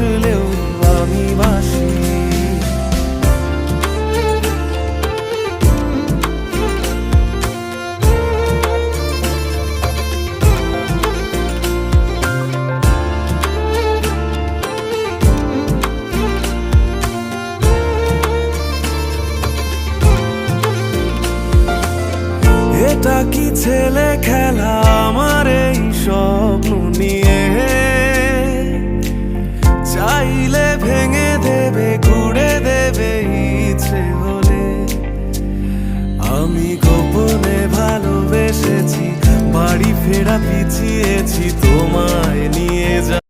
ভাসলেও আমি ভাসি। এটা কি ছেলে খেলা, আমার এই স্বপ্ন নিয়ে